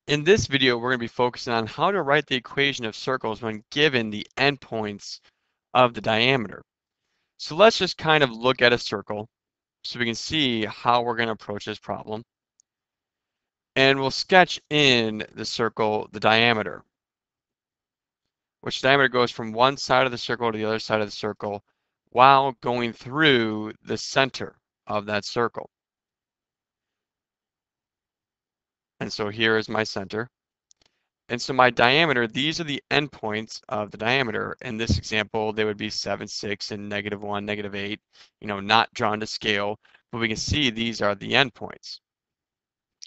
In this video, we're going to be focusing on how to write the equation of circles when given the endpoints of the diameter. So let's just kind of look at a circle so we can see how we're going to approach this problem. And we'll sketch in the circle the diameter, which diameter goes from one side of the circle to the other side of the circle while going through the center of that circle. And so here is my center. And so my diameter, these are the endpoints of the diameter. In this example, they would be 7, 6, and -1, -8, not drawn to scale, but we can see these are the endpoints.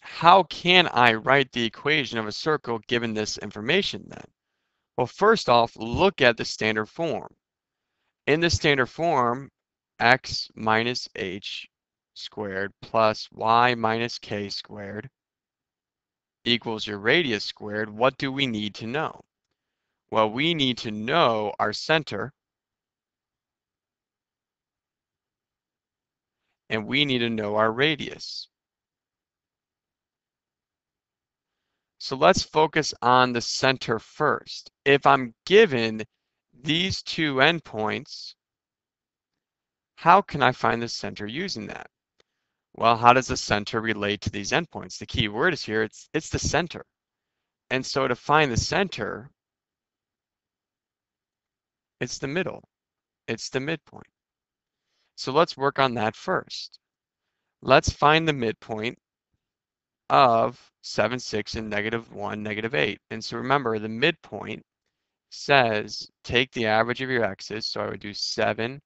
How can I write the equation of a circle given this information then? Well, first off, look at the standard form. In the standard form, x minus h squared plus y minus k squared equals your radius squared. What do we need to know? Well, we need to know our center, and we need to know our radius. So let's focus on the center first. If I'm given these two endpoints, how can I find the center using that? Well, how does the center relate to these endpoints? The key word is here, it's the center. And so to find the center, it's the middle. It's the midpoint. So let's work on that first. Let's find the midpoint of 7, 6, and -1, -8. And so remember, the midpoint says take the average of your x's. So I would do 7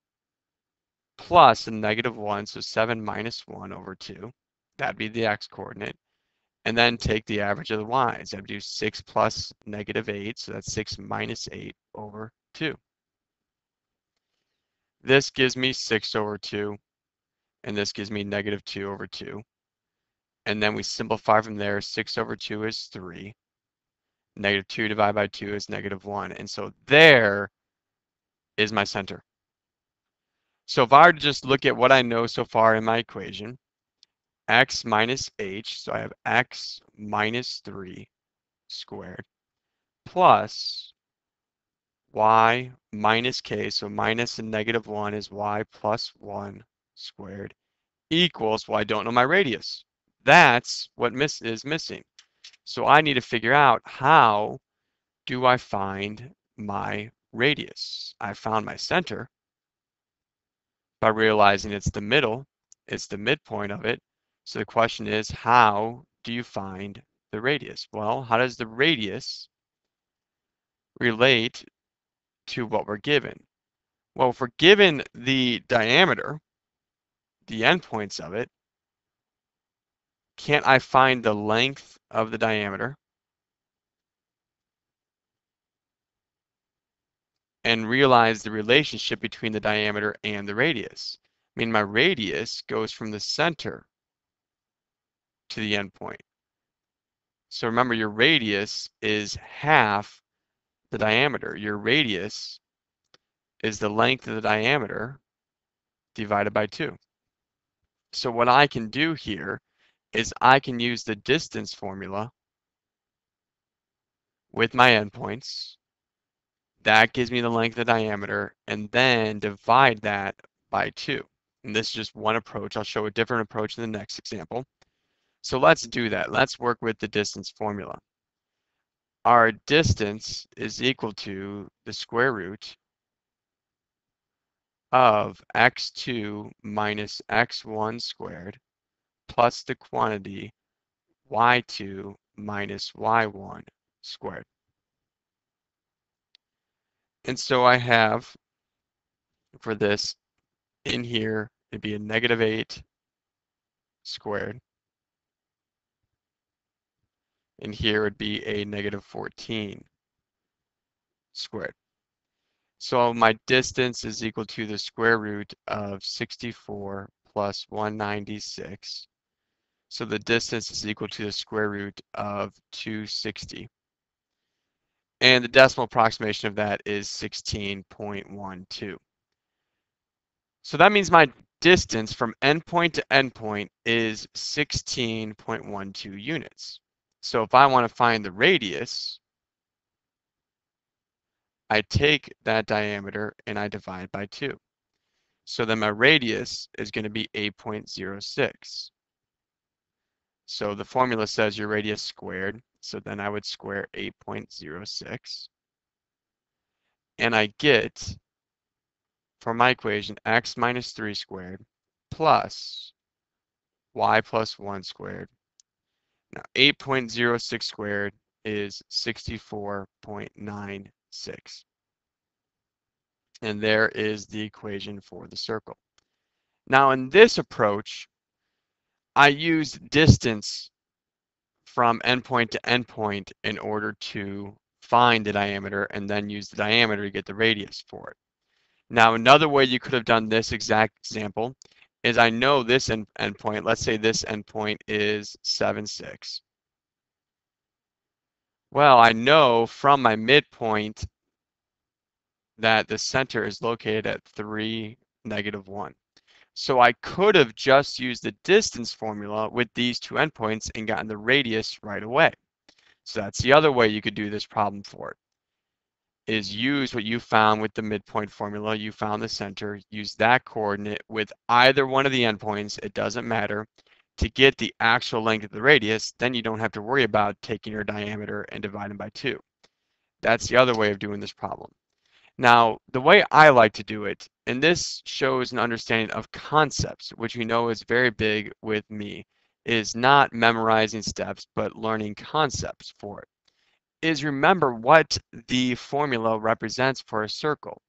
plus a -1, so 7 minus 1 over 2. That'd be the x coordinate. And then take the average of the y's. I'd do 6 plus -8, so that's 6 minus 8 over 2. This gives me 6 over 2, and this gives me -2 over 2. And then we simplify from there. 6 over 2 is 3. -2 divided by 2 is -1. And so there is my center. So if I were to just look at what I know so far in my equation, x minus h, so I have x minus 3 squared, plus y minus k, so minus and -1 is y plus 1 squared, equals, well, I don't know my radius. That's what is missing. So I need to figure out, how do I find my radius? I found my center by realizing it's the middle, it's the midpoint of it. So the question is, how do you find the radius? Well, how does the radius relate to what we're given? Well, if we're given the diameter, the endpoints of it, can't I find the length of the diameter and realize the relationship between the diameter and the radius? I mean, my radius goes from the center to the endpoint. So remember, your radius is half the diameter. Your radius is the length of the diameter divided by 2. So what I can do here is I can use the distance formula with my endpoints. That gives me the length of the diameter, and then divide that by 2. And this is just one approach. I'll show a different approach in the next example. So let's do that. Let's work with the distance formula. Our distance is equal to the square root of x2 minus x1 squared plus the quantity y2 minus y1 squared. And so I have, for this, in here, it'd be a -8 squared. And here would be a -14 squared. So my distance is equal to the square root of 64 plus 196. So the distance is equal to the square root of 260. And the decimal approximation of that is 16.12. So that means my distance from endpoint to endpoint is 16.12 units. So if I want to find the radius, I take that diameter and I divide by 2. So then my radius is going to be 8.06. So the formula says your radius squared. So then I would square 8.06. And I get, for my equation, x minus 3 squared plus y plus 1 squared. Now 8.06 squared is 64.96. And there is the equation for the circle. Now in this approach, I use distance from endpoint to endpoint in order to find the diameter and then use the diameter to get the radius for it. Now another way you could have done this exact example is I know this endpoint, let's say this endpoint is 7, 6. Well, I know from my midpoint that the center is located at 3, -1. So I could have just used the distance formula with these two endpoints and gotten the radius right away. So that's the other way you could do this problem for it, is use what you found with the midpoint formula. You found the center, use that coordinate with either one of the endpoints, it doesn't matter, to get the actual length of the radius. Then you don't have to worry about taking your diameter and dividing by 2. That's the other way of doing this problem. Now, the way I like to do it, and this shows an understanding of concepts, which we know is very big with me, is not memorizing steps, but learning concepts for it, is remember what the formula represents for a circle.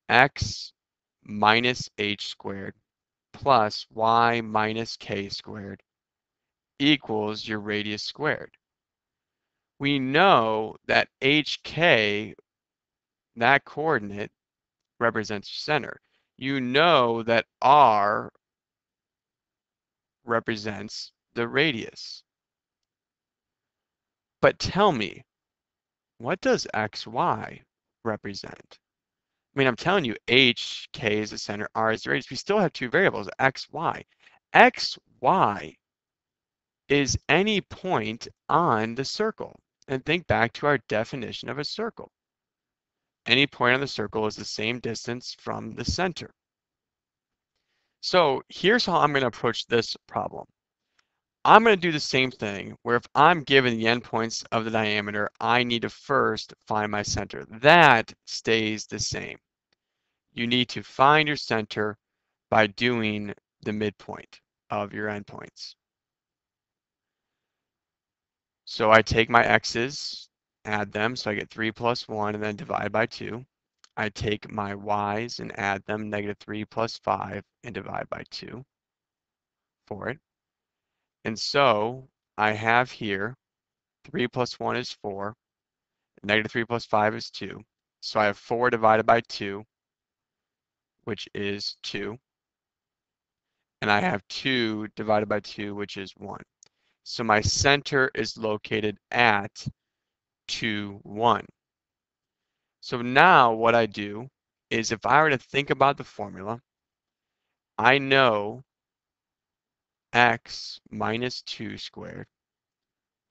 X minus h squared plus y minus k squared equals your radius squared. We know that hk, that coordinate, represents center. You know that r represents the radius. But tell me, what does xy represent? I mean, I'm telling you, h, k is the center, r is the radius. We still have two variables, x, y. X, y is any point on the circle. And think back to our definition of a circle. Any point on the circle is the same distance from the center. So here's how I'm going to approach this problem. I'm going to do the same thing, where if I'm given the endpoints of the diameter, I need to first find my center. That stays the same. You need to find your center by doing the midpoint of your endpoints. So I take my x's, add them, so I get 3 plus 1, and then divide by 2. I take my y's and add them, -3 plus 5, and divide by 2 for it. And so I have here 3 plus 1 is 4, -3 plus 5 is 2. So I have 4 divided by 2, which is 2. And I have 2 divided by 2, which is 1. So my center is located at 2, 1. So now what I do is if I were to think about the formula, I know x minus 2 squared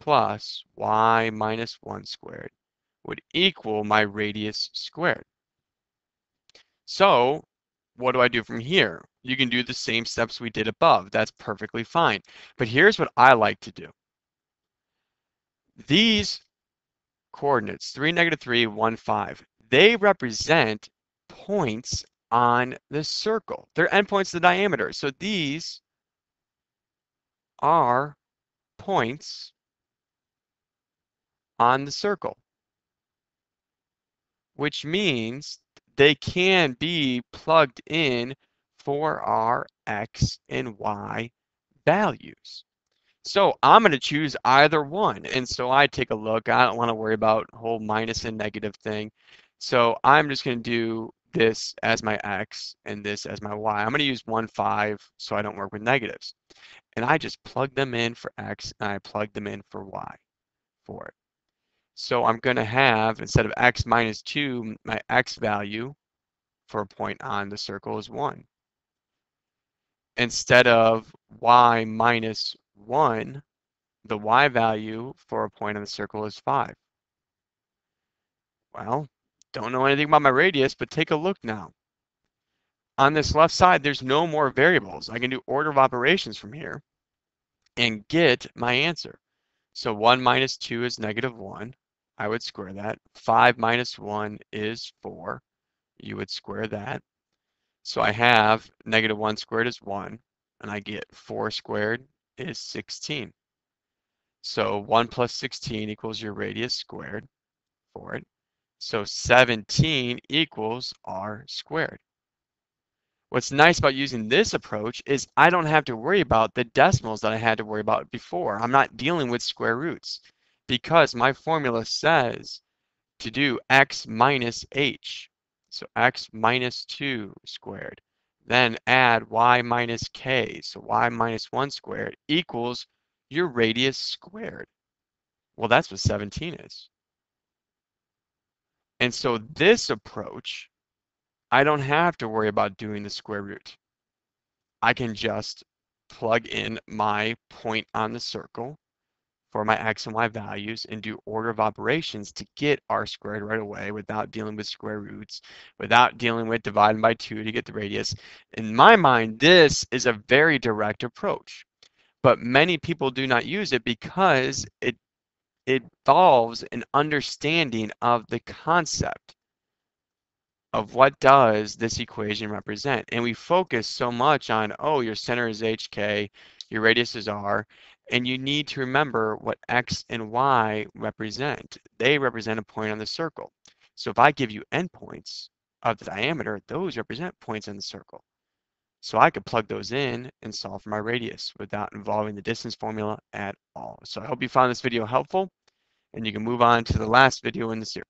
plus y minus 1 squared would equal my radius squared. So what do I do from here? You can do the same steps we did above. That's perfectly fine. But here's what I like to do. These coordinates, 3, -3, 1, 5, they represent points on the circle. They're endpoints of the diameter. So these are points on the circle, which means they can be plugged in for our x and y values. So I'm going to choose either one. And so I take a look. I don't want to worry about whole minus and negative thing. So I'm just going to do this as my x and this as my y. I'm going to use 1, 5 so I don't work with negatives. And I just plug them in for x and I plug them in for y for it. So I'm going to have, instead of x minus 2, my x value for a point on the circle is 1. Instead of y minus 1, The y value for a point on the circle is 5. Well, don't know anything about my radius, but take a look now. On this left side, there's no more variables. I can do order of operations from here and get my answer. So 1 minus 2 is -1. I would square that. 5 minus 1 is 4. You would square that. So I have -1 squared is 1, and I get 4 squared is 16. So 1 plus 16 equals your radius squared for it. So 17 equals r squared. What's nice about using this approach is I don't have to worry about the decimals that I had to worry about before. I'm not dealing with square roots because my formula says to do x minus h. So x minus 2 squared. Then add y minus k. So y minus 1 squared equals your radius squared. Well, that's what 17 is. And so this approach, I don't have to worry about doing the square root. I can just plug in my point on the circle for my x and y values and do order of operations to get r squared right away without dealing with square roots, without dealing with dividing by 2 to get the radius. In my mind, this is a very direct approach, but many people do not use it because it involves an understanding of the concept of what does this equation represent. And we focus so much on, oh, your center is HK, your radius is R, and you need to remember what X and Y represent. They represent a point on the circle. So if I give you endpoints of the diameter, those represent points on the circle. So I could plug those in and solve for my radius without involving the distance formula at all. So I hope you found this video helpful, and you can move on to the last video in the series.